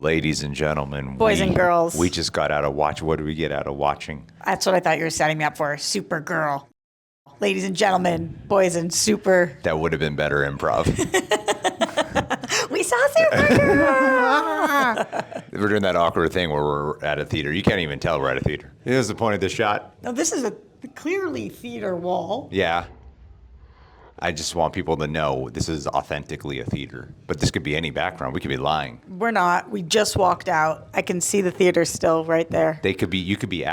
Ladies and gentlemen, Boys and girls. We just got out of watch. What did we get out of watching? That's what I thought you were setting me up for. Supergirl. Ladies and gentlemen, boys and super. That would have been better improv. We saw Supergirl. We're doing that awkward thing where we're at a theater. You can't even tell we're at a theater. Here's the point of the shot. No, this is a clearly theater wall. Yeah. I just want people to know this is authentically a theater. But this could be any background. We could be lying. We're not. We just walked out. I can see the theater still right there. You could be.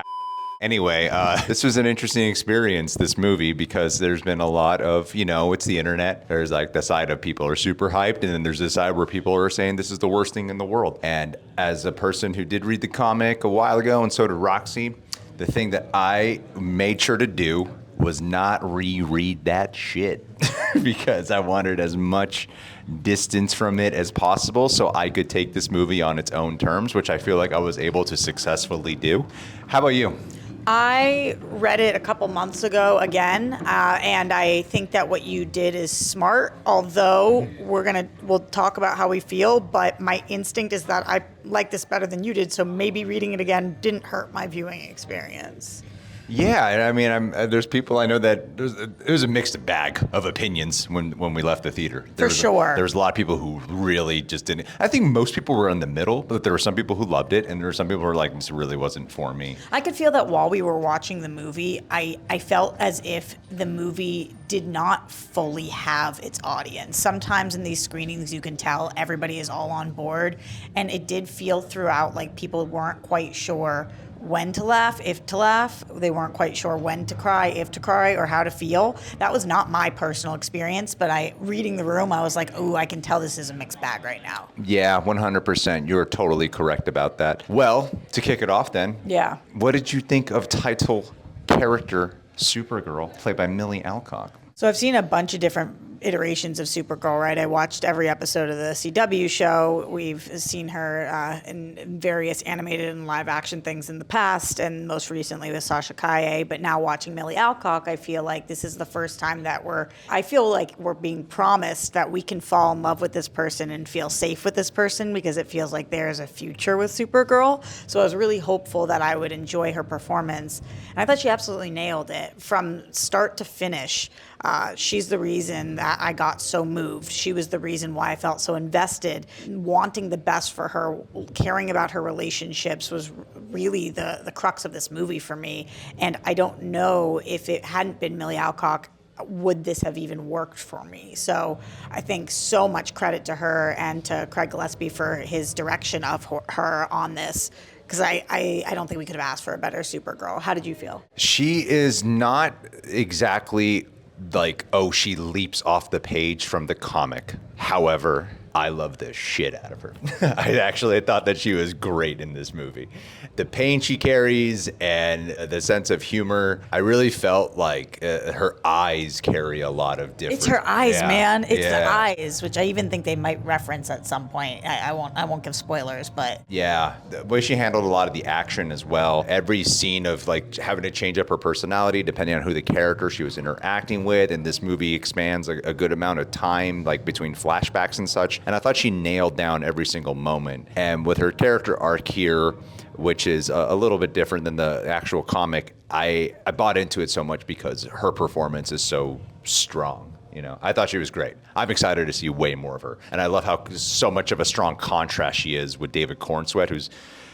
Anyway, this was an interesting experience, this movie, because there's been a lot of, it's the internet. There's like the side of people are super hyped, and then there's the side where people are saying this is the worst thing in the world. And as a person who did read the comic a while ago, and so did Roxy, the thing that I made sure to do was not reread that shit because I wanted as much distance from it as possible so I could take this movie on its own terms, which I feel like I was able to successfully do. How about you? I read it a couple months ago again, and I think that what you did is smart, although we'll talk about how we feel, but my instinct is that I like this better than you did, so maybe reading it again didn't hurt my viewing experience. Yeah, I mean, there's people I know that it was a mixed bag of opinions when we left the theater. There was a lot of people who really just didn't. I think most people were in the middle, but there were some people who loved it, and there were some people who were like, this really wasn't for me. I could feel that while we were watching the movie, I felt as if the movie did not fully have its audience. Sometimes in these screenings, you can tell everybody is all on board, and it did feel throughout like people weren't quite sure when to laugh, if to laugh. They weren't quite sure when to cry, if to cry, or how to feel. That was not my personal experience, but reading the room, I was like, oh, I can tell this is a mixed bag right now. Yeah, 100%. You're totally correct about that. Well, to kick it off then. Yeah. What did you think of title character Supergirl, played by Millie Alcock? So I've seen a bunch of different iterations of Supergirl, right? I watched every episode of the CW show. We've seen her in various animated and live action things in the past, and most recently with Sasha Kaye. But now watching Millie Alcock, I feel like this is the first time that we're being promised that we can fall in love with this person and feel safe with this person because it feels like there's a future with Supergirl. So I was really hopeful that I would enjoy her performance. And I thought she absolutely nailed it from start to finish. She's the reason that I got so moved. She was the reason why I felt so invested. Wanting the best for her, caring about her relationships was really the crux of this movie for me. And I don't know if it hadn't been Millie Alcock, would this have even worked for me? So I think so much credit to her and to Craig Gillespie for his direction of her on this. Because I don't think we could have asked for a better Supergirl. How did you feel? She is not exactly like, she leaps off the page from the comic. However, I love the shit out of her. I thought that she was great in this movie. The pain she carries and the sense of humor, I really felt like her eyes carry a lot of different... It's her eyes, man. It's the eyes, which I even think they might reference at some point. I won't give spoilers, but... Yeah, the way she handled a lot of the action as well. Every scene of like having to change up her personality depending on who the character she was interacting with, and this movie expands a good amount of time, like between flashbacks and such. And I thought she nailed down every single moment. And with her character arc here, which is a little bit different than the actual comic, I bought into it so much because her performance is so strong. I thought she was great. I'm excited to see way more of her. And I love how so much of a strong contrast she is with David Corenswet,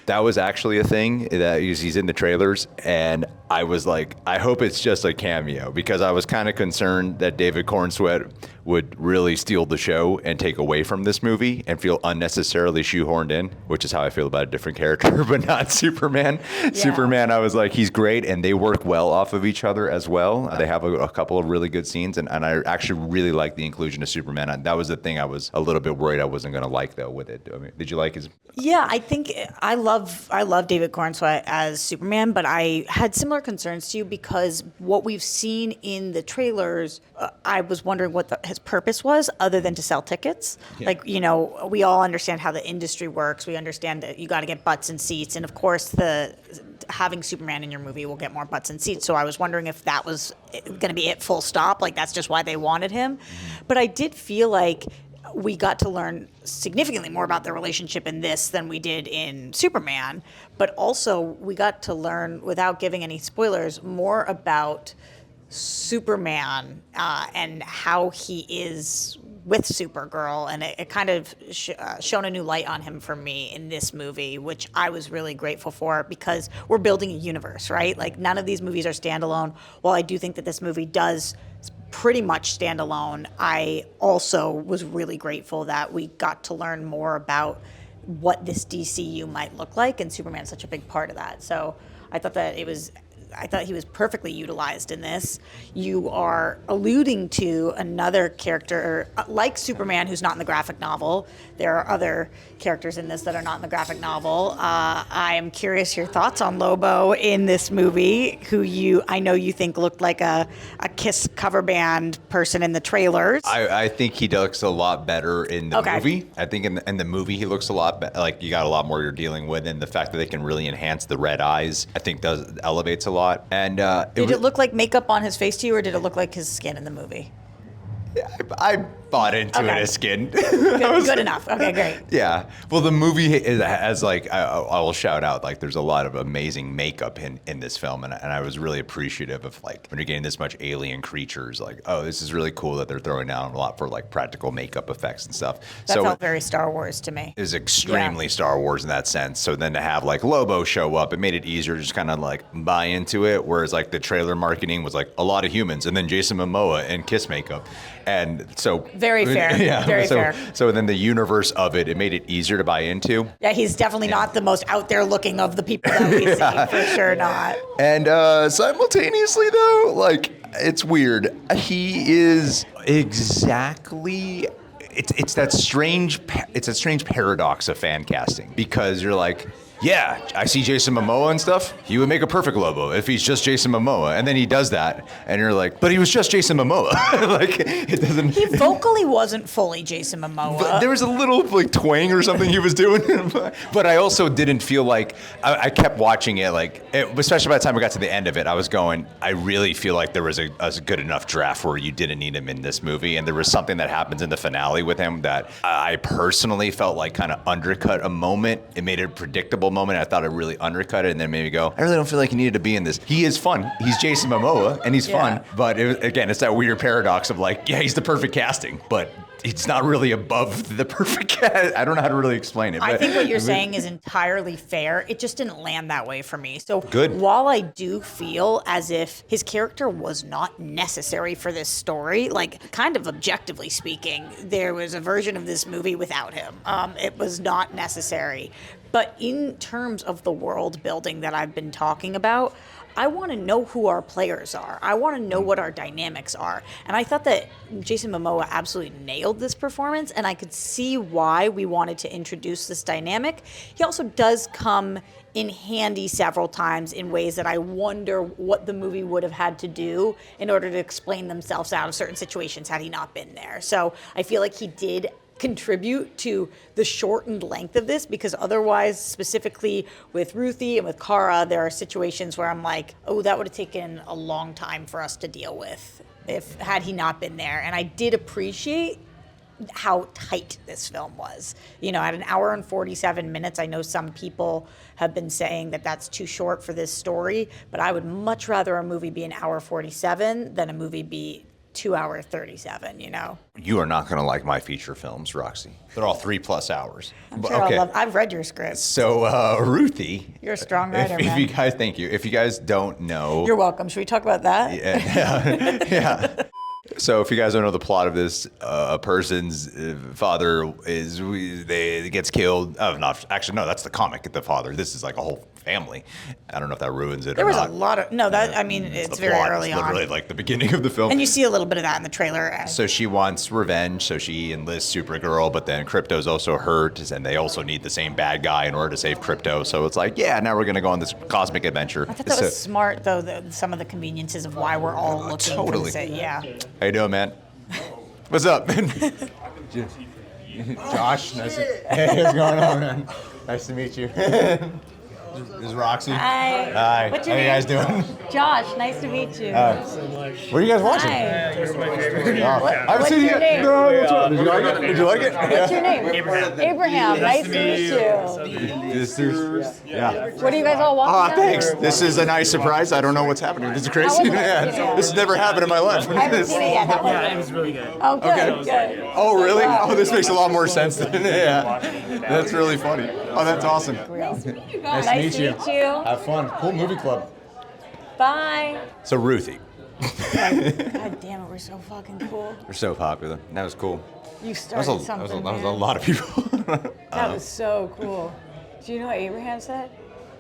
that was actually a thing that he's in the trailers. And I was like, I hope it's just a cameo, because I was kind of concerned that David Corenswet would really steal the show and take away from this movie and feel unnecessarily shoehorned in, which is how I feel about a different character, but not Superman. Yeah. Superman, I was like, he's great, and they work well off of each other as well. They have a couple of really good scenes, and I actually really like the inclusion of Superman. That was the thing I was a little bit worried I wasn't going to like, though, with it. I mean, did you like his... Yeah, I think I love David Corenswet as Superman, but I had similar concerns to you because what we've seen in the trailers, I was wondering what his purpose was other than to sell tickets. Yeah. Like, we all understand how the industry works. We understand that you got to get butts and seats. And of course, having Superman in your movie will get more butts and seats. So I was wondering if that was going to be it full stop. Like, that's just why they wanted him. Mm-hmm. But I did feel like we got to learn significantly more about their relationship in this than we did in Superman. But also, we got to learn, without giving any spoilers, more about Superman and how he is with Supergirl, and it kind of shone a new light on him for me in this movie, which I was really grateful for, because we're building a universe, right? Like, none of these movies are standalone. While I do think that this movie does pretty much stand alone, I also was really grateful that we got to learn more about what this DCU might look like, and Superman's such a big part of that. So I thought he was perfectly utilized in this. You are alluding to another character, like Superman, who's not in the graphic novel. There are other characters in this that are not in the graphic novel. I am curious your thoughts on Lobo in this movie, who I know you think looked like a Kiss cover band person in the trailers. I think he looks a lot better in the movie. I think in the movie he looks a lot like you got a lot more you're dealing with, and the fact that they can really enhance the red eyes, I think elevates a lot. And did it look like makeup on his face to you, or did it look like his skin in the movie? I bought into it as skin. Good enough. Okay, great. Yeah. Well, the movie has like, I will shout out, like, there's a lot of amazing makeup in this film. And I was really appreciative of, like, when you're getting this much alien creatures, like, oh, this is really cool that they're throwing down a lot for, like, practical makeup effects and stuff. That felt very Star Wars to me. It was extremely Star Wars in that sense. So then to have, like, Lobo show up, it made it easier to just kind of, like, buy into it. Whereas, like, the trailer marketing was, like, a lot of humans and then Jason Momoa and Kiss makeup. And so very fair. Yeah. Very fair. So within the universe of it made it easier to buy into. Yeah, he's definitely not the most out there looking of the people that we see. For sure not. And simultaneously, though, like, it's weird. He is exactly. It's that strange paradox of fan casting, because you're like, yeah, I see Jason Momoa and stuff. He would make a perfect Lobo if he's just Jason Momoa. And then he does that, and you're like, but he was just Jason Momoa. Like, it doesn't. He vocally wasn't fully Jason Momoa. But there was a little, like, twang or something he was doing. But I also didn't feel like, I kept watching it, like, especially by the time I got to the end of it, I was going, I really feel like there was a good enough draft where you didn't need him in this movie. And there was something that happens in the finale with him that I personally felt like kind of undercut a moment. It made it a predictable moment. I thought it really undercut it, and then made me go, I really don't feel like he needed to be in this. He is fun. He's Jason Momoa, and he's fun. But again, it's that weird paradox of, like, yeah, he's the perfect casting, but it's not really above the perfect cast. I don't know how to really explain it. I think what you're saying is entirely fair. It just didn't land that way for me. So good. While I do feel as if his character was not necessary for this story, like, kind of objectively speaking, there was a version of this movie without him. It was not necessary. But in terms of the world building that I've been talking about, I want to know who our players are. I want to know what our dynamics are. And I thought that Jason Momoa absolutely nailed this performance, and I could see why we wanted to introduce this dynamic. He also does come in handy several times in ways that I wonder what the movie would have had to do in order to explain themselves out of certain situations had he not been there. So I feel like he did contribute to the shortened length of this, because otherwise, specifically with Ruthie and with Kara, there are situations where I'm like, oh, that would have taken a long time for us to deal with had he not been there. And I did appreciate how tight this film was. You know, at an hour and 47 minutes, I know some people have been saying that that's too short for this story, but I would much rather a movie be an hour 47 than a movie be 2 hour 37, you know? You are not going to like my feature films, Roxy. They're all 3+ hours. I'm sure I've read your script. So, Ruthie. You're a strong writer, man. If you guys, thank you. If you guys don't know. You're welcome. Should we talk about that? Yeah. So if you guys don't know the plot of this, a person's father gets killed. Oh, not actually, no, that's the comic. The father. This is like a whole family. I don't know if that ruins it. There or was not. a lot of I mean, it's very plot. early it's literally on. like the beginning of the film. And you see a little bit of that in the trailer. So she wants revenge. So she enlists Supergirl, but then Krypto's also hurt, and they also need the same bad guy in order to save Krypto. So it's like, yeah, now we're gonna go on this cosmic adventure. I thought that was smart, though. Some of the convences of why we're all looking. Totally. Yeah. How you doing, man? What's up? Josh, hey, what's going on, man? Nice to meet you. This is Roxy. Hi. Hi. What's your How you guys name? doing? Josh, nice to meet you. What are you guys watching? Hi. I haven't What's seen it your yet. name? No, that's right. Did you like it? Did you like it? What's your name? Abraham. Nice to meet you. This is, yeah. What are you guys all watching? Thanks. This is a nice surprise. I don't know what's happening. This is crazy. was it? Yeah. This has never happened in my life. I haven't seen it yet. Yeah, it was really good. Oh, good. Okay. Good. Oh, really? Oh, this makes a lot more sense than, yeah. That's really funny. Oh, that's awesome. Nice to meet you. Nice to meet you. Have fun. Cool movie club. Bye. So, Ruthie. God damn it, we're so fucking cool. We're so popular. That was cool. You That was started a, something. that was a man. lot of people. That was so cool. Do you know what Abraham said?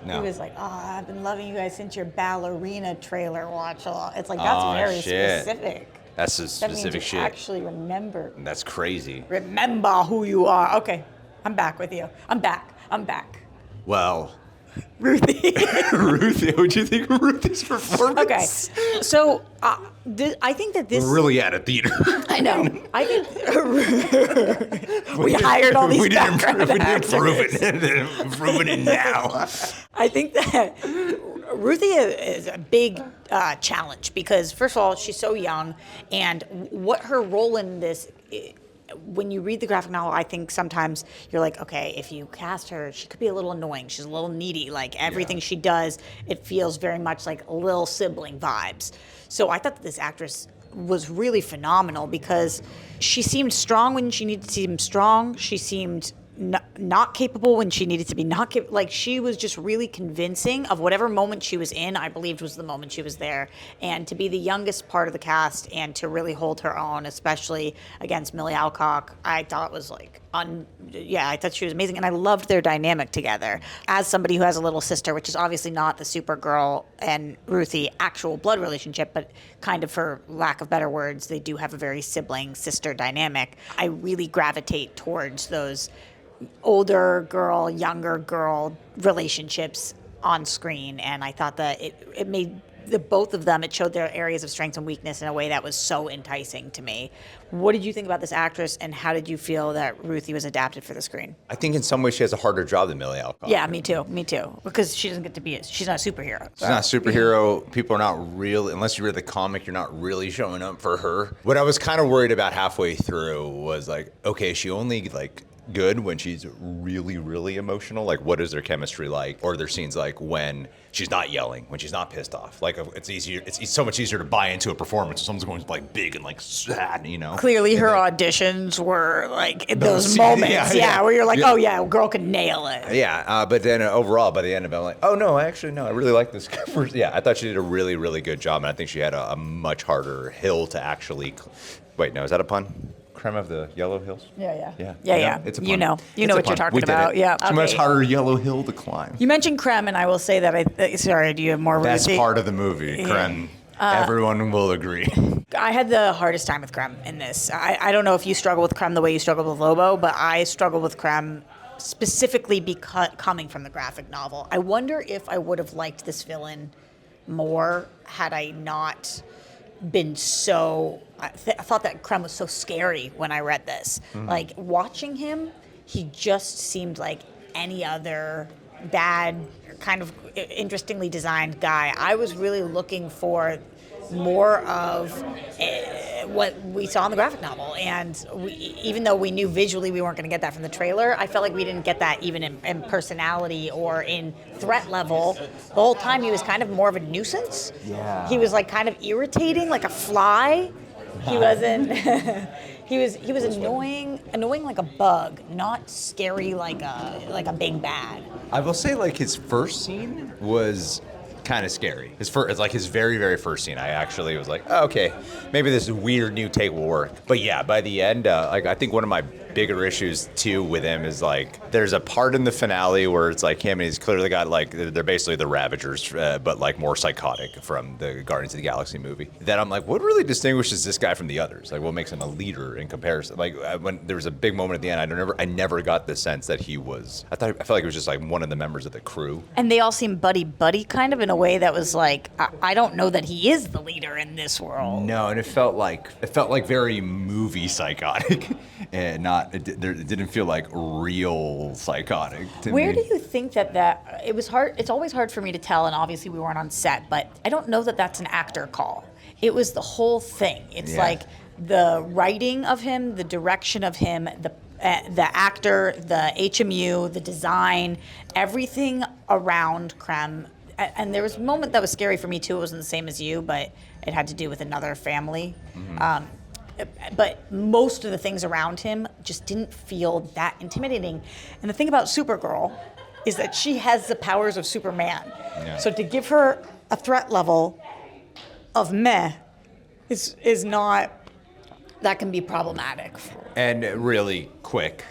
No. He was like, "Oh, I've been loving you guys since your ballerina trailer watch along." It's like that's very shit. specific. That's a That means specific you shit. actually remember. That's crazy. Remember who you are. Okay, I'm back with you. I'm back. Well, Ruthie. Ruthie, what'd you think of Ruthie's performance? Okay, so I think that this. We're really at a theater. I know. I think we hired all these we didn't background prove actors. it. Proving it now. I think that Ruthie is a big challenge because, first of all, she's so young, and what her role in this. When you read the graphic novel, I think sometimes you're like, okay, if you cast her, she could be a little annoying. She's a little needy. Like everything she does, it feels very much like little sibling vibes. So I thought that this actress was really phenomenal because she seemed strong when she needed to seem strong. She seemed not capable when she needed to be not capable. Like she was just really convincing of whatever moment she was in, I believed was the moment she was there. And to be the youngest part of the cast and to really hold her own, especially against Millie Alcock, I thought was like, I thought she was amazing. And I loved their dynamic together. As somebody who has a little sister, which is obviously not the Supergirl and Ruthie actual blood relationship, but kind of for lack of better words, they do have a very sibling-sister dynamic. I really gravitate towards those older girl, younger girl relationships on screen, and I thought that it made the both of them, it showed their areas of strength and weakness in a way that was so enticing to me. What did you think about this actress, and how did you feel that Ruthie was adapted for the screen? I think in some ways she has a harder job than Millie Alcock. Yeah, me too, because she doesn't get to be, she's not a superhero. She's not a superhero. People are not really, unless you read the comic, you're not really showing up for her. What I was kind of worried about halfway through was like, okay, she only like good when she's really, really emotional. Like, what is their chemistry like? Or their scenes like when she's not yelling, when she's not pissed off. Like, it's so much easier to buy into a performance if someone's going like big and like sad, you know? Clearly her auditions were like in those moments, where you're like, oh yeah, a girl could nail it. Yeah, but then overall, by the end of it, I'm like, oh no, I really like this. Yeah, I thought she did a really, really good job, and I think she had a much harder hill to actually. Wait, no, is that a pun? Creme of the Yellow Hills? Yeah. It's a pun. You know It's what a you're pun. talking We did about. it. Yeah. It's a much harder yellow hill to climb. You mentioned Krem, and I will say that sorry, do you have more? That's Ruthie? part of the movie, Krem. Everyone will agree. I had the hardest time with Krem in this. I don't know if you struggle with Krem the way you struggle with Lobo, but I struggle with Krem specifically because coming from the graphic novel. I wonder if I would have liked this villain more had I not been so. I thought that Krem was so scary when I read this. Mm-hmm. Like watching him, he just seemed like any other bad, kind of interestingly designed guy. I was really looking for more of what we saw in the graphic novel, and even though we knew visually we weren't going to get that from the trailer, I felt like we didn't get that even in personality or in threat level. The whole time he was kind of more of a nuisance. Yeah. He was like kind of irritating, like a fly. He wasn't. He was annoying like a bug, not scary like a big bad. I will say, like, his first scene was kind of scary. It's like his very, very first scene. I actually was like, oh, okay, maybe this weird new take will work. But yeah, by the end, like, I think one of my bigger issues too with him is like there's a part in the finale where it's like him and he's clearly got like they're basically the Ravagers, but like more psychotic from the Guardians of the Galaxy movie. That I'm like, what really distinguishes this guy from the others? Like, what makes him a leader in comparison? Like, when there was a big moment at the end, I never got the sense that he was. I felt like it was just like one of the members of the crew. And they all seem buddy kind of in a way that was like, I don't know that he is the leader in this world. No, and it felt like very movie psychotic, and not it didn't feel like real psychotic to me. Where do you think that it was hard? It's always hard for me to tell, and obviously we weren't on set, but I don't know that that's an actor call. It was the whole thing. It's like the writing of him, the direction of him, the actor, the HMU, the design, everything around Krem. And there was a moment that was scary for me too. It wasn't the same as you, but it had to do with another family. Mm-hmm. But most of the things around him just didn't feel that intimidating. And the thing about Supergirl is that she has the powers of Superman. Yeah. So to give her a threat level of meh is not, that can be problematic. And really quick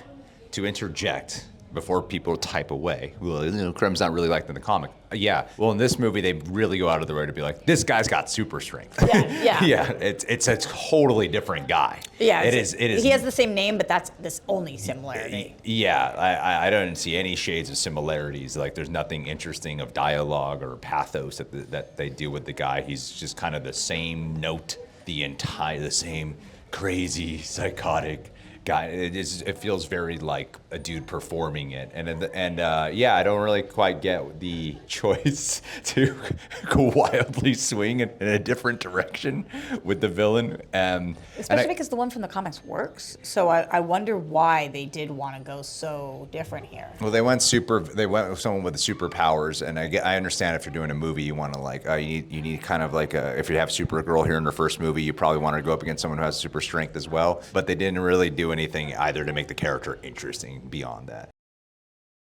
to interject before people type away. Well, Krem's not really like in the comic. Yeah. Well, in this movie, they really go out of the way to be like, this guy's got super strength. Yeah. Yeah. It's a totally different guy. Yeah. It is. He has the same name, but that's this only similarity. Yeah. I don't see any shades of similarities. Like, there's nothing interesting of dialogue or pathos that they do with the guy. He's just kind of the same note, the same crazy, psychotic guy. It feels very like a dude performing it, and yeah, I don't really quite get the choice to go wildly swing in a different direction with the villain. Especially because the one from the comics works, so I wonder why they did want to go so different here. Well, they went with someone with superpowers, and I understand if you're doing a movie, you want to like you need kind of like if you have Supergirl here in her first movie, you probably want to go up against someone who has super strength as well. But they didn't really do anything either to make the character interesting beyond that.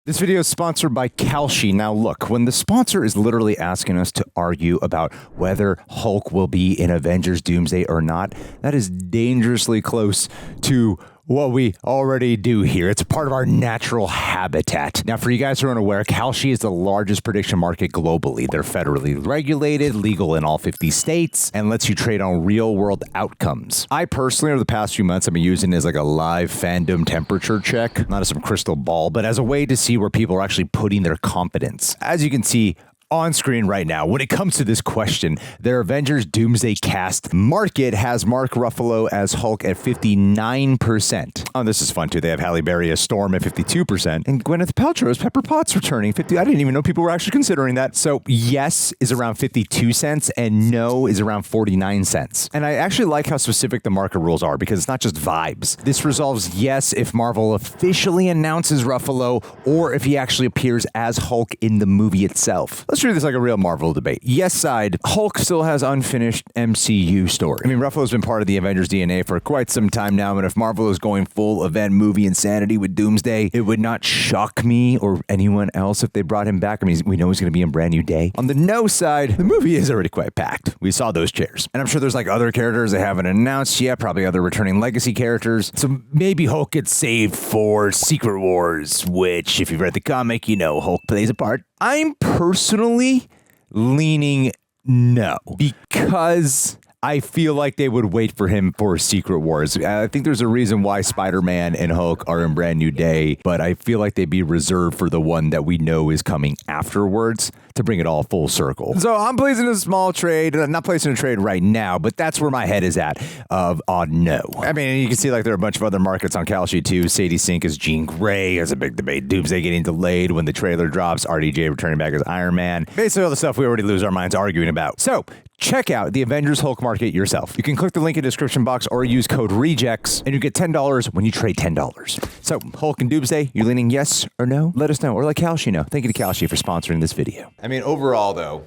This video is sponsored by Kalshi. Now look, when the sponsor is literally asking us to argue about whether Hulk will be in Avengers Doomsday or not, that is dangerously close to what we already do here. It's a part of our natural habitat. Now, for you guys who are unaware, Kalshi is the largest prediction market globally. They're federally regulated, legal in all 50 states, and lets you trade on real-world outcomes. I personally, over the past few months, I've been using it as like a live fandom temperature check, not as some crystal ball, but as a way to see where people are actually putting their confidence. As you can see on screen right now, when it comes to this question, their Avengers Doomsday cast market has Mark Ruffalo as Hulk at 59%. Oh, this is fun too. They have Halle Berry as Storm at 52%, and Gwyneth Paltrow as Pepper Potts returning 50. I didn't even know people were actually considering that. So yes is around 52 cents, and no is around 49 cents. And I actually like how specific the market rules are because it's not just vibes. This resolves yes if Marvel officially announces Ruffalo, or if he actually appears as Hulk in the movie itself. Let's treat this like a real Marvel debate. Yes side, Hulk still has unfinished MCU story. I mean, Ruffalo's been part of the Avengers DNA for quite some time now, and if Marvel is going full event movie insanity with Doomsday, it would not shock me or anyone else if they brought him back. I mean, we know he's going to be in Brand New Day. On the no side, the movie is already quite packed. We saw those chairs. And I'm sure there's like other characters they haven't announced yet, probably other returning legacy characters. So maybe Hulk gets saved for Secret Wars, which, if you've read the comic, you know Hulk plays a part. I'm personally leaning no, because I feel like they would wait for him for Secret Wars. I think there's a reason why Spider-Man and Hulk are in Brand New Day, but I feel like they'd be reserved for the one that we know is coming afterwards to bring it all full circle. So I'm placing a small trade, not placing a trade right now, but that's where my head is at of no. I mean, you can see like there are a bunch of other markets on Kalshi too. Sadie Sink as Jean Grey. There's a big debate. Doomsday getting delayed when the trailer drops. RDJ returning back as Iron Man. Basically all the stuff we already lose our minds arguing about. So check out the Avengers Hulk market yourself. You can click the link in the description box or use code REJECTS and you get $10 when you trade $10. So Hulk and Doomsday, you leaning yes or no? Let us know, or let Kalshi know. Thank you to Kalshi for sponsoring this video. I mean, overall, though,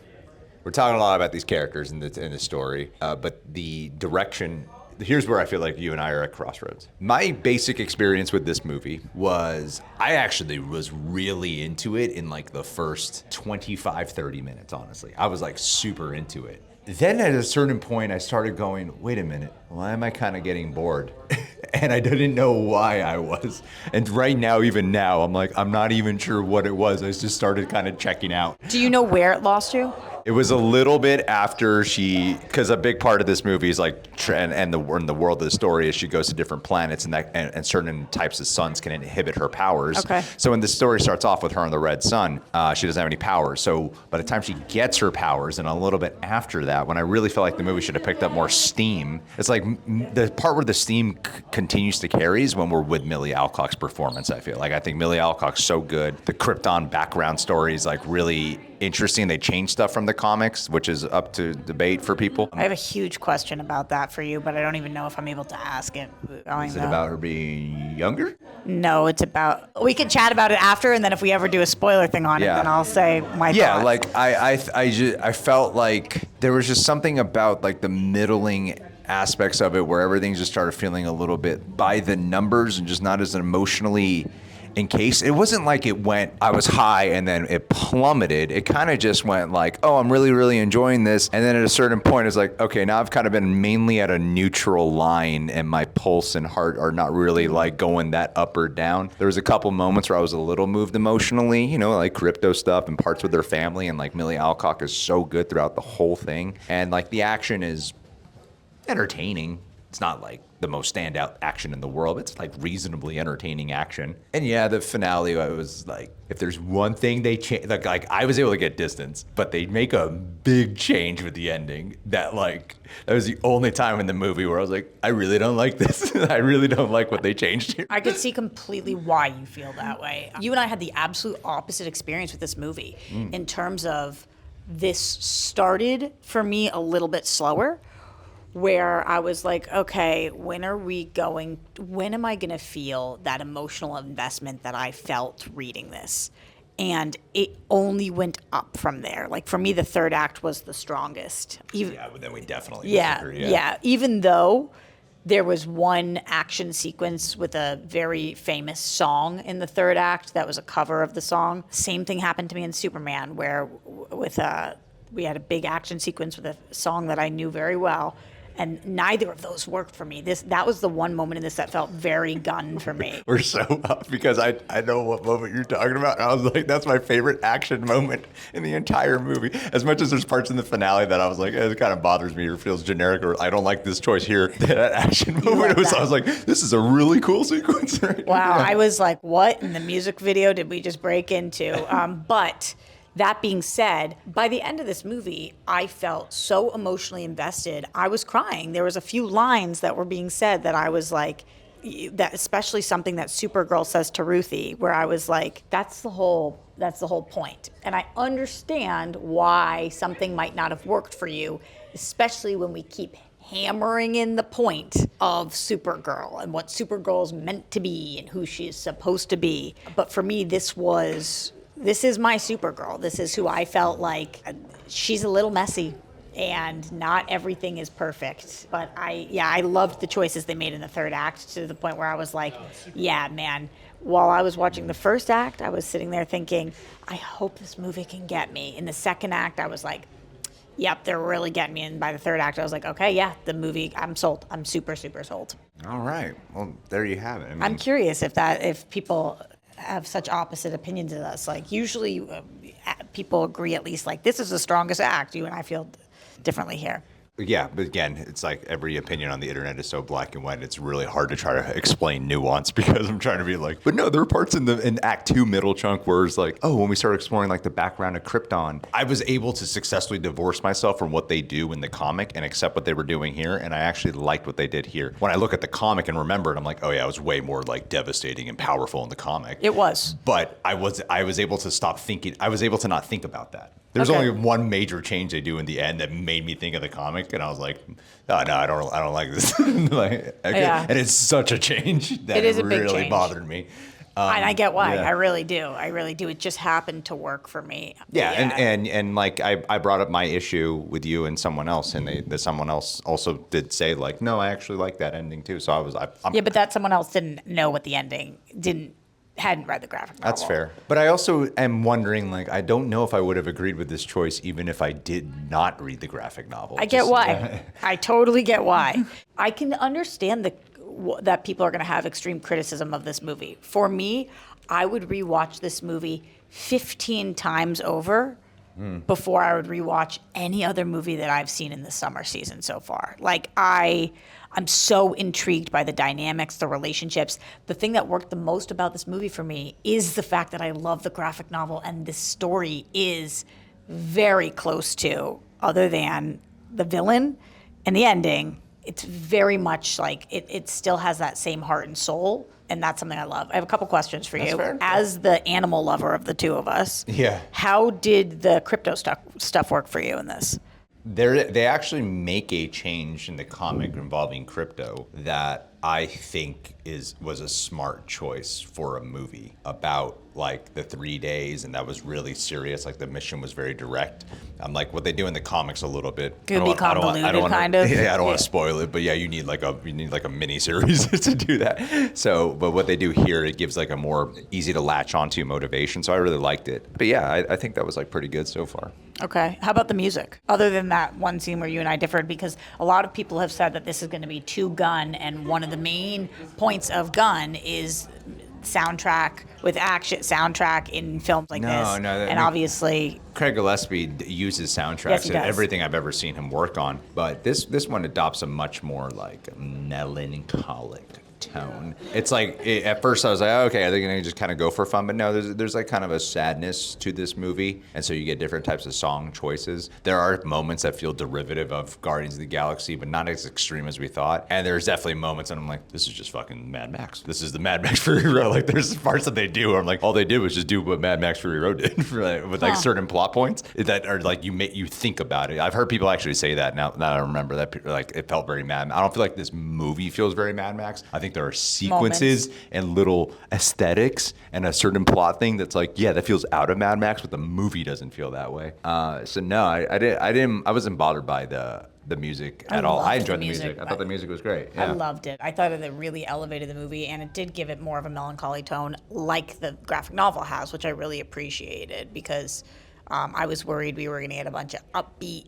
we're talking a lot about these characters in the story, but the direction, here's where I feel like you and I are at crossroads. My basic experience with this movie was I actually was really into it in like the first 25, 30 minutes, honestly. I was like super into it. Then at a certain point, I started going, wait a minute, why am I kind of getting bored? And I didn't know why I was. And right now, even now, I'm like, I'm not even sure what it was. I just started kind of checking out. Do you know where it lost you? It was a little bit after because a big part of this movie is like, and the world of the story is she goes to different planets and certain types of suns can inhibit her powers. Okay. So when the story starts off with her on the red sun, she doesn't have any powers. So by the time she gets her powers, and a little bit after that, when I really felt like the movie should have picked up more steam, it's like the part where the steam continues to carry is when we're with Millie Alcock's performance. I feel like I think Millie Alcock's so good. The Krypton background story is like really interesting. They changed stuff from the comics, which is up to debate for people. I have a huge question about that for you, but I don't even know if I'm able to ask it. Is it about her being younger? No, it's about. We can chat about it after, and then if we ever do a spoiler thing on it, then I'll say my thoughts. Like I felt like there was just something about like the middling aspects of it where everything just started feeling a little bit by the numbers and just not as emotionally encased. It wasn't like I was high and then it plummeted. It kind of just went like, oh, I'm really, really enjoying this. And then at a certain point, it's like, okay, now I've kind of been mainly at a neutral line and my pulse and heart are not really like going that up or down. There was a couple moments where I was a little moved emotionally, like Krypto stuff and parts with their family. And like Millie Alcock is so good throughout the whole thing. And like the action is entertaining. It's not like the most standout action in the world. It's like reasonably entertaining action. And yeah, the finale, I was like, if there's one thing they change, like I was able to get distance, but they make a big change with the ending that was the only time in the movie where I was like, I really don't like this. I really don't like what they changed here. I could see completely why you feel that way. You and I had the absolute opposite experience with this movie in terms of this started for me a little bit slower, where I was like, okay, when am I going to feel that emotional investment that I felt reading this? And it only went up from there. Like for me, the third act was the strongest. But then we definitely disagree. Yeah. Even though there was one action sequence with a very famous song in the third act that was a cover of the song. Same thing happened to me in Superman, where we had a big action sequence with a song that I knew very well. And neither of those worked for me. That was the one moment in this that felt very Gunn for me. We're so up because I know what moment you're talking about. And I was like, that's my favorite action moment in the entire movie. As much as there's parts in the finale that I was like, it kind of bothers me or feels generic or I don't like this choice here. That action moment, I was like, this is a really cool sequence. Right? Wow, I was like, what in the music video did we just break into? But that being said, by the end of this movie, I felt so emotionally invested. I was crying. There was a few lines that were being said that I was like, that especially something that Supergirl says to Ruthie, where I was like, that's the whole point. And I understand why something might not have worked for you, especially when we keep hammering in the point of Supergirl and what Supergirl is meant to be and who she is supposed to be. But for me, this is my Supergirl. This is who I felt like. She's a little messy and not everything is perfect. But I loved the choices they made in the third act to the point where I was like, yeah, man. While I was watching the first act, I was sitting there thinking, I hope this movie can get me. In the second act, I was like, yep, they're really getting me. And by the third act, I was like, okay, yeah, the movie, I'm sold. I'm super, super sold. All right. Well, there you have it. I'm curious if people have such opposite opinions of us. Like usually people agree at least like this is the strongest act. You and I feel differently here. Yeah, but again, it's like every opinion on the internet is so black and white. It's really hard to try to explain nuance because I'm trying to be like, but no, there are parts in Act 2 middle chunk where it's like, oh, when we started exploring like the background of Krypton, I was able to successfully divorce myself from what they do in the comic and accept what they were doing here. And I actually liked what they did here. When I look at the comic and remember it, I'm like, oh yeah, it was way more like devastating and powerful in the comic. It was. But I was able to stop thinking. I was able to not think about that. There's only one major change they do in the end that made me think of the comic, and I was like, "Oh no, I don't like this." And it's such a change that it really bothered me. And I get why. Yeah. I really do. It just happened to work for me. Yeah. And like I brought up my issue with you and someone else, and someone else also did say like, no, I actually like that ending too. So I'm but that someone else didn't know what the ending hadn't read the graphic novel. That's fair. But I also am wondering, like, I don't know if I would have agreed with this choice even if I did not read the graphic novel. I get why. I totally get why. I can understand that people are going to have extreme criticism of this movie. For me, I would rewatch this movie 15 times over before I would rewatch any other movie that I've seen in the summer season so far. Like I'm so intrigued by the dynamics, the relationships. The thing that worked the most about this movie for me is the fact that I love the graphic novel, and this story is very close to, other than the villain and the ending, it's very much like it still has that same heart and soul, and that's something I love. I have a couple questions for you. fair. As the animal lover of the two of us, Yeah. how did the crypto stuff work for you in this? They actually make a change in the comic involving crypto that I think was a smart choice for a movie about like the 3 days, and that was really serious. Like the mission was very direct. I'm like what they do in the comics a little bit. Could be convoluted, kind of. Yeah, I don't want to spoil it, but yeah, you need like a mini series to do that. So, but what they do here, it gives like a more easy to latch onto motivation. So I really liked it. But yeah, I think that was like pretty good so far. Okay. How about the music? Other than that one scene where you and I differed, because a lot of people have said that this is going to be too Gunn, and one of the main points of Gunn is soundtrack with action soundtrack in films like this. And obviously Craig Gillespie uses soundtracks Yes, he in does. everything I've ever seen him work on, but this one adopts a much more like melancholic tone. It's like at first I was like, oh, okay, are they gonna just kind of go for fun? But no, there's like kind of a sadness to this movie, and so you get different types of song choices. There are moments that feel derivative of Guardians of the Galaxy, but not as extreme as we thought. And there's definitely moments and I'm like, this is just fucking Mad Max. This is the Mad Max Fury Road. Like there's parts that they do where I'm like, all they did was just do what Mad Max Fury Road did with like certain plot points that are like you think about it. I've heard people actually say that now that I remember that like it felt very Mad. I don't feel like this movie feels very Mad Max. I think there are sequences and little aesthetics and a certain plot thing that's like, yeah, that feels out of Mad Max, but the movie doesn't feel that way. So no, I wasn't bothered by the music at all. I enjoyed the music. I thought the music was great. Yeah. I loved it. I thought it really elevated the movie, and it did give it more of a melancholy tone like the graphic novel has, which I really appreciated, because I was worried we were going to get a bunch of upbeat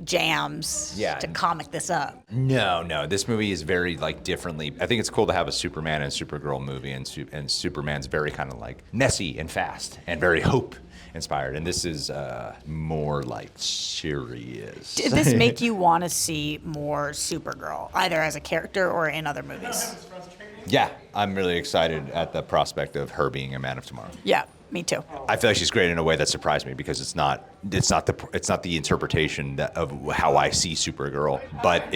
jams to comic this up. No, this movie is very like differently. I think it's cool to have a Superman and Supergirl movie, and Superman's very kind of like messy and fast and very hope inspired, and this is more like serious. Did this make you want to see more Supergirl, either as a character or in other movies? Yeah, I'm really excited at the prospect of her being a Man of Tomorrow. Yeah, me too. I feel like she's great in a way that surprised me, because it's not the interpretation of how I see Supergirl, but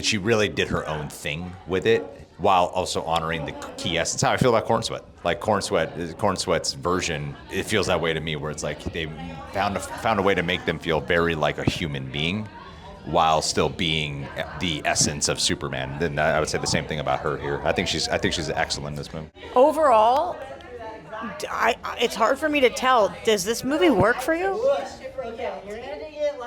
she really did her own thing with it while also honoring the key essence. How I feel about Corenswet. Like Corenswet's version, it feels that way to me, where it's like they found a way to make them feel very like a human being, while still being the essence of Superman. Then I would say the same thing about her here. I think she's excellent in this movie. Overall, it's hard for me to tell. Does this movie work for you?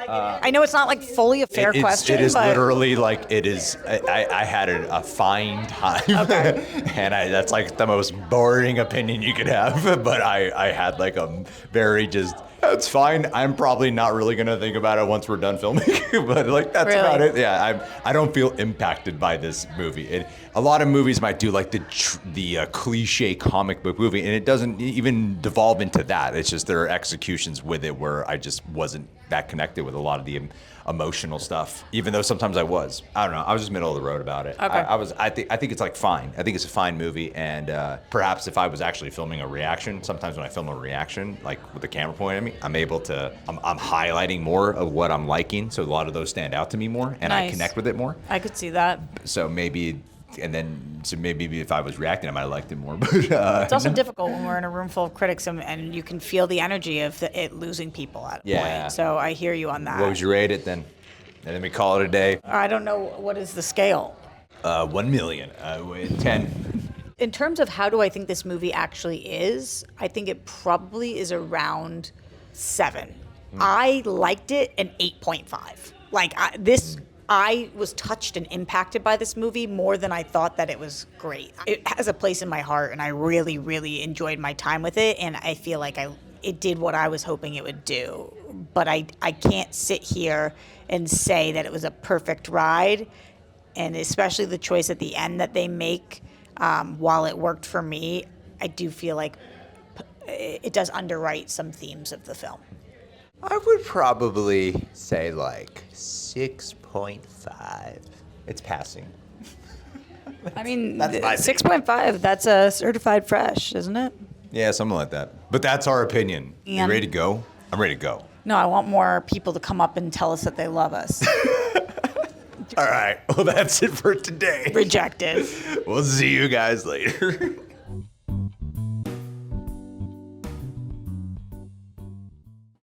I know it's not like fully a fair question. It is but literally like it is. I had a fine time, and that's like the most boring opinion you could have. But I had like a very just. It's fine. I'm probably not really gonna think about it once we're done filming, but like that's really? About it. Yeah, I don't feel impacted by this movie. A lot of movies might do like the cliche comic book movie, and it doesn't even devolve into that. It's just there are executions with it where I just wasn't that connected with a lot of the emotional stuff, even though sometimes I was. I don't know. I was just middle of the road about it. Okay. I think it's like fine. I think it's a fine movie, and perhaps if I was actually filming a reaction, sometimes when I film a reaction, like with the camera pointed at me, I'm highlighting more of what I'm liking, so a lot of those stand out to me more, and Nice. I connect with it more. I could see that. So maybe if I was reacting, I might have liked it more. But It's also difficult when we're in a room full of critics and you can feel the energy of it losing people at a point. So I hear you on that. What would you rate it then? And then we call it a day. I don't know, what is the scale? 1 million. 10. In terms of how do I think this movie actually is, I think it probably is around 7. I liked it an 8.5. Like I was touched and impacted by this movie more than I thought that it was great. It has a place in my heart, and I really, really enjoyed my time with it, and I feel like it did what I was hoping it would do. But I can't sit here and say that it was a perfect ride, and especially the choice at the end that they make, while it worked for me, I do feel like it does underwrite some themes of the film. I would probably say like 6.5. It's passing. I mean, That's my 6.5, that's a certified fresh, isn't it? Yeah, something like that. But that's our opinion. You And- ready to go? I'm ready to go. No, I want more people to come up and tell us that they love us. All right. Well, that's it for today. Rejected. We'll see you guys later.